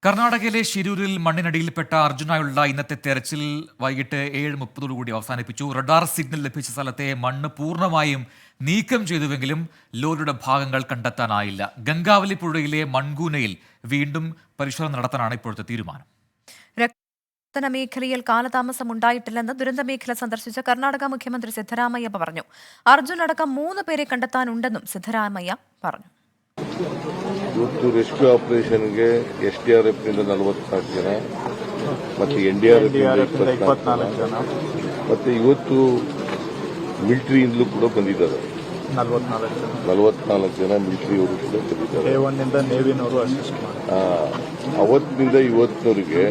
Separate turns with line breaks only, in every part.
കർണാടകയിലെ ഷിരൂരിൽ മണ്ണിനടിയിൽപ്പെട്ട അർജുനായുള്ള ഇന്നത്തെ തെരച്ചിൽ വൈകിട്ട് 7:30 അവസാനിപ്പിച്ചു. റഡാർ സിഗ്നൽ ലഭിച്ച സ്ഥലത്തെ മണ്ണ് പൂർണ്ണമായും നീക്കം ചെയ്തുവെങ്കിലും ലോറിയുടെ ഭാഗങ്ങൾ കണ്ടെത്താനായില്ല. ഗംഗാവലി പുഴയിലെ മൺകൂനയിൽ വീണ്ടും പരിശോധന നടത്താനാണ് ഇപ്പോഴത്തെ തീരുമാനം.
മേഖലയിൽ കാലതാമസം ഉണ്ടായിട്ടില്ലെന്ന് ദുരന്തമേഖല സന്ദർശിച്ച കർണാടക മുഖ്യമന്ത്രി സിദ്ധരാമയ്യ പറഞ്ഞു. അർജുൻ അടക്കം 3 പേരെ കണ്ടെത്താനുണ്ടെന്നും സിദ്ധരാമയ്യ പറഞ്ഞു.
ಇವತ್ತು ರೆಸ್ಕ್ಯೂ ಆಪರೇಷನ್ಗೆ SDRFನಿಂದ 44 ಜನ ಮತ್ತು NDRFನಿಂದ 24 ಜನ ಮತ್ತು ಇವತ್ತು ಮಿಲಿಟರಿಯಿಂದಲೂ ಕೂಡ ಬಂದಿದ್ದಾರೆ. 44 ಜನ ಮಿಲಿಟರಿಯವರು ಕೂಡ ಬಂದಿದ್ದಾರೆ.
A1ನಿಂದ ನೇವಿನವರು ಅಸಿಸ್ಟ್ ಮಾಡಿದ್ದಾರೆ.
ಅವತ್ತಿನಿಂದ ಇವತ್ತಿನವರೆಗೆ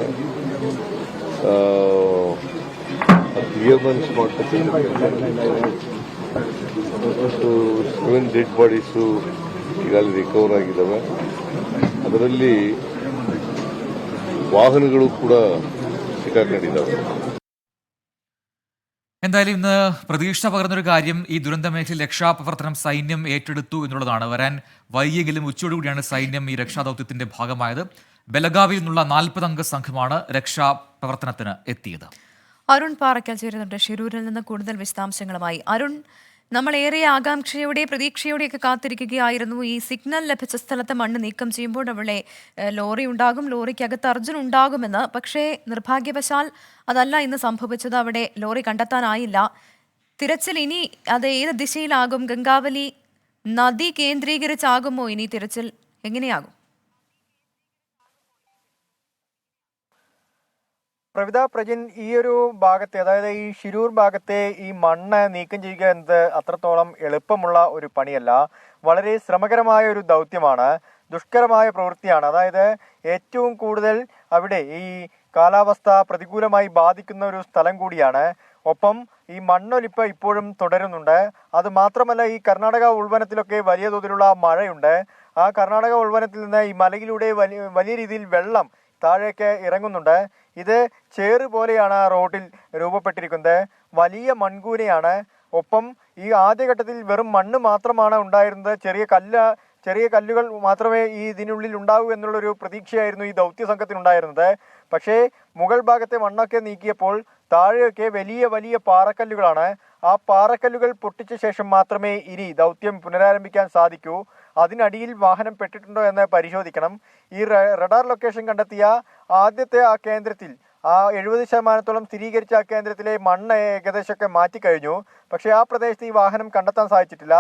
ಕ್ಲಿಯರೆನ್ಸ್ ಮಾಡ್ತಕ್ಕಂಥ 7 ಡೆಡ್ ಬಾಡೀಸು ಈಗಾಗಲೇ ರಿಕವರ್ ಆಗಿದ್ದಾವೆ. ಅದರಲ್ಲಿ വാഹനങ്ങൾ ಕೂಡ സിക്കാക്കണ്ടിದ್ದಾವೆ.
എന്തായാലും ഇന്ന് പ്രതീക്ഷ പകർന്നൊരു കാര്യം, ഈ ദുരന്ത മേഖലയിൽ രക്ഷാപ്രവർത്തനം സൈന്യം ഏറ്റെടുത്തു എന്നുള്ളതാണ്. വരാൻ വൈകിയെങ്കിലും ഉച്ചയോടുകൂടിയാണ് സൈന്യം ഈ രക്ഷാദൌത്യത്തിന്റെ ഭാഗമായത്. ബലഗാവിൽ നിന്നുള്ള 40 അംഗ സംഘമാണ് രക്ഷാപ്രവർത്തനത്തിന് എത്തിയത്.
അരുൺ പാറയ്ക്കൽ ചേരുന്നുണ്ട് ഷിരൂരിൽ നിന്ന് കൂടുതൽ വിശദാംശങ്ങളുമായി. അരുൺ, നമ്മൾ ഏറെ ആകാംക്ഷയോടെ പ്രതീക്ഷയോടെയൊക്കെ കാത്തിരിക്കുകയായിരുന്നു. ഈ സിഗ്നൽ ലഭിച്ച സ്ഥലത്ത് മണ്ണ് നീക്കം ചെയ്യുമ്പോൾ അവിടെ ലോറി ഉണ്ടാകും, ലോറിക്കകത്ത് അർജുൻ ഉണ്ടാകുമെന്ന്. പക്ഷേ നിർഭാഗ്യവശാൽ അതല്ല ഇന്ന് സംഭവിച്ചത്. അവിടെ ലോറി കണ്ടെത്താനായില്ല. തിരച്ചിൽ ഇനി അത് ഏത് ദിശയിലാകും? ഗംഗാവലി നദി കേന്ദ്രീകരിച്ചാകുമോ ഇനി തിരച്ചിൽ? എങ്ങനെയാകും?
പ്രജിൻ, ഈ ഒരു ഭാഗത്തെ, അതായത് ഈ ഷിരൂർ ഭാഗത്തെ ഈ മണ്ണ് നീക്കം ചെയ്യുക എന്നത് അത്രത്തോളം എളുപ്പമുള്ള ഒരു പണിയല്ല. വളരെ ശ്രമകരമായ ഒരു ദൗത്യമാണ്, ദുഷ്കരമായ പ്രവൃത്തിയാണ്. അതായത് ഏറ്റവും കൂടുതൽ അവിടെ ഈ കാലാവസ്ഥ പ്രതികൂലമായി ബാധിക്കുന്ന ഒരു സ്ഥലം കൂടിയാണ്. ഒപ്പം ഈ മണ്ണൊലിപ്പ് ഇപ്പോഴും തുടരുന്നുണ്ട്. അത് മാത്രമല്ല, ഈ കർണാടക ഉൾവനത്തിലൊക്കെ വലിയ തോതിലുള്ള മഴയുണ്ട്. ആ കർണാടക ഉൾവനത്തിൽ നിന്ന് ഈ മലയിലൂടെ വലിയ രീതിയിൽ വെള്ളം താഴേക്ക് ഇറങ്ങുന്നുണ്ട്. ഇത് ചേറ് പോലെയാണ് റോഡിൽ രൂപപ്പെട്ടിരിക്കുന്നത്. വലിയ മൺകൂനയാണ്. ഒപ്പം ഈ ആദ്യഘട്ടത്തിൽ വെറും മണ്ണ് മാത്രമാണ് ഉണ്ടായിരുന്നത്. ചെറിയ കല്ലുകൾ മാത്രമേ ഈ ഇതിനുള്ളിൽ ഉണ്ടാവൂ എന്നുള്ളൊരു പ്രതീക്ഷയായിരുന്നു ഈ ദൗത്യ സംഘത്തിനുണ്ടായിരുന്നത്. പക്ഷേ മുകൾ ഭാഗത്തെ മണ്ണൊക്കെ നീക്കിയപ്പോൾ താഴെയൊക്കെ വലിയ പാറക്കല്ലുകളാണ്. ആ പാറക്കല്ലുകൾ പൊട്ടിച്ച ശേഷം മാത്രമേ ഇനി ദൗത്യം പുനരാരംഭിക്കാൻ സാധിക്കൂ. അതിനടിയിൽ വാഹനം പെട്ടിട്ടുണ്ടോ എന്ന് പരിശോധിക്കണം. ഈ റഡാർ ലൊക്കേഷൻ കണ്ടെത്തിയ ആദ്യത്തെ ആ കേന്ദ്രത്തിൽ, ആ 70% സ്ഥിരീകരിച്ച ആ കേന്ദ്രത്തിലെ മണ്ണ് ഏകദേശമൊക്കെ മാറ്റിക്കഴിഞ്ഞു. പക്ഷേ ആ പ്രദേശത്ത് ഈ വാഹനം കണ്ടെത്താൻ സാധിച്ചിട്ടില്ല.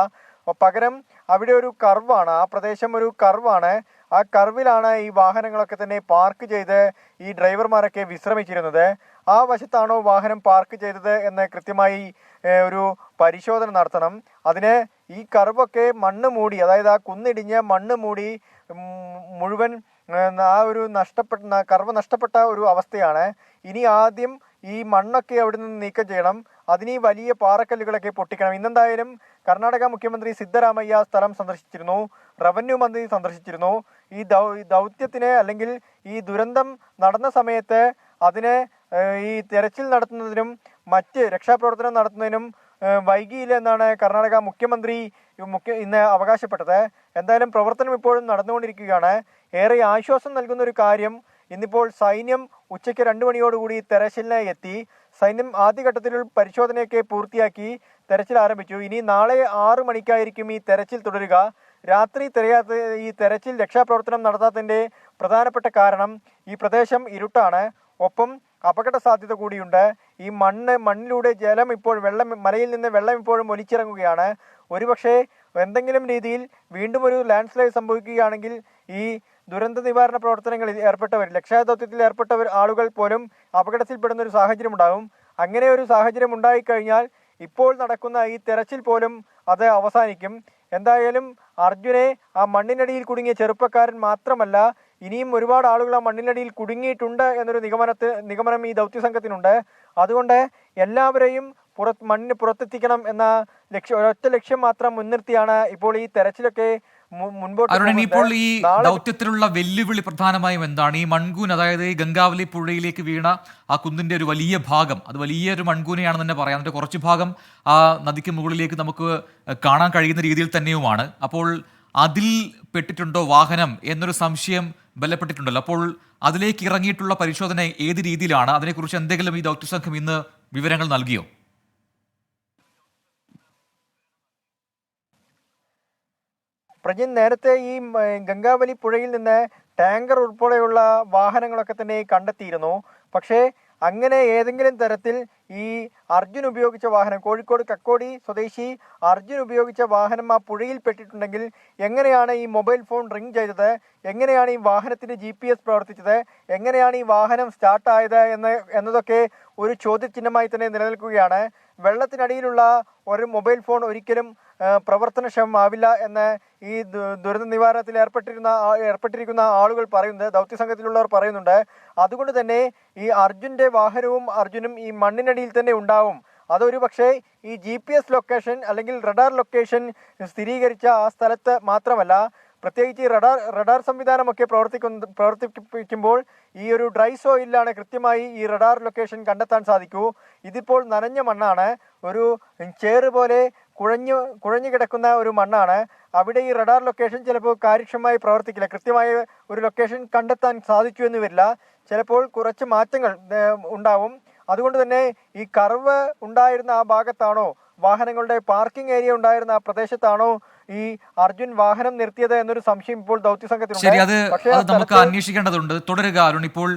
പകരം അവിടെ ഒരു കർവാണ്, ആ പ്രദേശം ഒരു കർവാണ്. ആ കർവിലാണ് ഈ വാഹനങ്ങളൊക്കെ തന്നെ പാർക്ക് ചെയ്ത് ഈ ഡ്രൈവർമാരൊക്കെ വിശ്രമിച്ചിരുന്നത്. ആ വശത്താണോ വാഹനം പാർക്ക് ചെയ്തത് എന്ന് കൃത്യമായി ഒരു പരിശോധന നടത്തണം. അതിന് ഈ കർവൊക്കെ മണ്ണ് മൂടി, അതായത് ആ കുന്നിടിഞ്ഞ് മണ്ണ് മൂടി മുഴുവൻ ആ ഒരു കർവ് നഷ്ടപ്പെട്ട ഒരു അവസ്ഥയാണ്. ഇനി ആദ്യം ഈ മണ്ണൊക്കെ അവിടെ നിന്ന് നീക്കം ചെയ്യണം. അതിന് ഈ വലിയ പാറക്കല്ലുകളൊക്കെ പൊട്ടിക്കണം. ഇന്നെന്തായാലും കർണാടക മുഖ്യമന്ത്രി സിദ്ധരാമയ്യ സ്ഥലം സന്ദർശിച്ചിരുന്നു, റവന്യൂ മന്ത്രി സന്ദർശിച്ചിരുന്നു. ഈ ദൗത്യത്തിന്, അല്ലെങ്കിൽ ഈ ദുരന്തം നടന്ന സമയത്ത് അതിന് ഈ തെരച്ചിൽ നടത്തുന്നതിനും മറ്റ് രക്ഷാപ്രവർത്തനം നടത്തുന്നതിനും വൈകിയില്ല എന്നാണ് കർണാടക മുഖ്യമന്ത്രി ഇന്ന് അവകാശപ്പെട്ടത്. എന്തായാലും പ്രവർത്തനം ഇപ്പോഴും നടന്നുകൊണ്ടിരിക്കുകയാണ്. ഏറെ ആശ്വാസം നൽകുന്ന ഒരു കാര്യം, ഇന്നിപ്പോൾ സൈന്യം ഉച്ചയ്ക്ക് 2 മണിയോടുകൂടി തെരച്ചിലിന് എത്തി. സൈന്യം ആദ്യഘട്ടത്തിൽ പരിശോധനയൊക്കെ പൂർത്തിയാക്കി തെരച്ചിൽ ആരംഭിച്ചു. ഇനി നാളെ 6 മണിക്കായിരിക്കും ഈ തെരച്ചിൽ തുടരുക. രാത്രി ഈ തെരച്ചിൽ രക്ഷാപ്രവർത്തനം നടത്താത്തതിൻ്റെ പ്രധാനപ്പെട്ട കാരണം ഈ പ്രദേശം ഇരുട്ടാണ്. ഒപ്പം അപകട സാധ്യത കൂടിയുണ്ട്. ഈ മണ്ണിലൂടെ മലയിൽ നിന്ന് വെള്ളം ഇപ്പോഴും ഒലിച്ചിറങ്ങുകയാണ്. ഒരുപക്ഷെ എന്തെങ്കിലും രീതിയിൽ വീണ്ടും ഒരു ലാൻഡ് സ്ലൈഡ് സംഭവിക്കുകയാണെങ്കിൽ ഈ ദുരന്ത നിവാരണ പ്രവർത്തനങ്ങളിൽ രക്ഷാദൗത്യത്തിൽ ഏർപ്പെട്ട ആളുകൾ പോലും അപകടത്തിൽപ്പെടുന്ന ഒരു സാഹചര്യം ഉണ്ടാകും. അങ്ങനെ ഒരു സാഹചര്യം ഉണ്ടായിക്കഴിഞ്ഞാൽ ഇപ്പോൾ നടക്കുന്ന ഈ തെരച്ചിൽ പോലും അത് അവസാനിക്കും. എന്തായാലും അർജുനെ ആ മണ്ണിനടിയിൽ കുടുങ്ങിയ ചെറുപ്പക്കാരൻ മാത്രമല്ല, ഇനിയും ഒരുപാട് ആളുകൾ ആ മണ്ണിനടിയിൽ കുടുങ്ങിയിട്ടുണ്ട് എന്നൊരു നിഗമനം ഈ ദൗത്യസംഘത്തിനുണ്ട്. അതുകൊണ്ട് എല്ലാവരെയും മണ്ണിന് പുറത്തെത്തിക്കണം എന്ന ഒരൊറ്റ ലക്ഷ്യം മാത്രം മുൻനിർത്തിയാണ് ഇപ്പോൾ ഈ തെരച്ചിലൊക്കെ
അരുണൻ, ഇപ്പോൾ ഈ ദൗത്യത്തിലുള്ള വെല്ലുവിളി പ്രധാനമായും എന്താണ്? ഈ മൺകൂൻ, അതായത് ഈ ഗംഗാവലി പുഴയിലേക്ക് വീണ ആ കുന്നിന്റെ ഒരു വലിയ ഭാഗം, അത് വലിയൊരു മൺകൂനയാണെന്ന് തന്നെ പറയാം. അതിന്റെ കുറച്ച് ഭാഗം ആ നദിക്ക് മുകളിലേക്ക് നമുക്ക് കാണാൻ കഴിയുന്ന രീതിയിൽ തന്നെയുമാണ്. അപ്പോൾ അതിൽ പെട്ടിട്ടുണ്ടോ വാഹനം എന്നൊരു സംശയം ബലപ്പെട്ടിട്ടുണ്ടല്ലോ. അപ്പോൾ അതിലേക്ക് ഇറങ്ങിയിട്ടുള്ള പരിശോധന ഏത് രീതിയിലാണ്? അതിനെക്കുറിച്ച് എന്തെങ്കിലും ഈ ദൗത്യസംഘം ഇന്ന് വിവരങ്ങൾ നൽകിയോ?
പ്രജിൻ, നേരത്തെ ഈ ഗംഗാവലി പുഴയിൽ നിന്ന് ടാങ്കർ ഉൾപ്പെടെയുള്ള വാഹനങ്ങളൊക്കെ തന്നെ കണ്ടെത്തിയിരുന്നു. പക്ഷേ അങ്ങനെ ഏതെങ്കിലും തരത്തിൽ ഈ അർജുൻ ഉപയോഗിച്ച വാഹനം, കോഴിക്കോട് കക്കോടി സ്വദേശി അർജുൻ ഉപയോഗിച്ച വാഹനം ആ പുഴയിൽ പെട്ടിട്ടുണ്ടെങ്കിൽ എങ്ങനെയാണ് ഈ മൊബൈൽ ഫോൺ റിംഗ് ചെയ്തത്, എങ്ങനെയാണ് ഈ വാഹനത്തിന്റെ GPS പ്രവർത്തിച്ചത്, എങ്ങനെയാണ് ഈ വാഹനം സ്റ്റാർട്ടായത് എന്നതൊക്കെ ഒരു ചോദ്യചിഹ്നമായി തന്നെ നിലനിൽക്കുകയാണ്. വെള്ളത്തിനടിയിലുള്ള ഒരു മൊബൈൽ ഫോൺ ഒരിക്കലും പ്രവർത്തനക്ഷമമാവില്ല എന്ന് ഈ ദുരന്ത നിവാരണത്തിൽ ഏർപ്പെട്ടിരിക്കുന്ന ആളുകൾ പറയുന്നത്, ദൗത്യസംഘത്തിലുള്ളവർ പറയുന്നുണ്ട്. അതുകൊണ്ട് തന്നെ ഈ അർജുന്റെ വാഹനവും അർജുനും ഈ മണ്ണിനടിയിൽ തന്നെ ഉണ്ടാവും. അതൊരു പക്ഷേ ഈ GPS ലൊക്കേഷൻ അല്ലെങ്കിൽ റഡാർ ലൊക്കേഷൻ സ്ഥിരീകരിച്ച ആ സ്ഥലത്ത് മാത്രമല്ല, പ്രത്യേകിച്ച് ഈ റഡാർ സംവിധാനമൊക്കെ പ്രവർത്തിപ്പിക്കുമ്പോൾ ഈ ഒരു ഡ്രൈ സോയിലാണ് കൃത്യമായി ഈ റഡാർ ലൊക്കേഷൻ കണ്ടെത്താൻ സാധിക്കൂ. ഇതിപ്പോൾ നനഞ്ഞ മണ്ണാണ്, ഒരു ചേറ് പോലെ കുഴഞ്ഞു കിടക്കുന്ന ഒരു മണ്ണാണ്. അവിടെ ഈ റഡാർ ലൊക്കേഷൻ ചിലപ്പോൾ കാര്യക്ഷമമായി പ്രവർത്തിക്കില്ല. കൃത്യമായ ഒരു ലൊക്കേഷൻ കണ്ടെത്താൻ സാധിച്ചു എന്ന് വരില്ല. ചിലപ്പോൾ കുറച്ച് മാറ്റങ്ങൾ ഉണ്ടാവും. അതുകൊണ്ട് തന്നെ ഈ കർവ് ഉണ്ടായിരുന്ന ആ ഭാഗത്താണോ, വാഹനങ്ങളുടെ പാർക്കിംഗ് ഏരിയ ഉണ്ടായിരുന്ന ആ പ്രദേശത്താണോ ഈ അർജുൻ വാഹനം നിർത്തിയത് എന്നൊരു സംശയം ഇപ്പോൾ ദൗത്യസംഘത്തിനുണ്ട്.
ശരി, അത് നമുക്ക് അന്വേഷിക്കേണ്ടതുണ്ട്. തുടരുക അരുൺ. ഇപ്പോൾ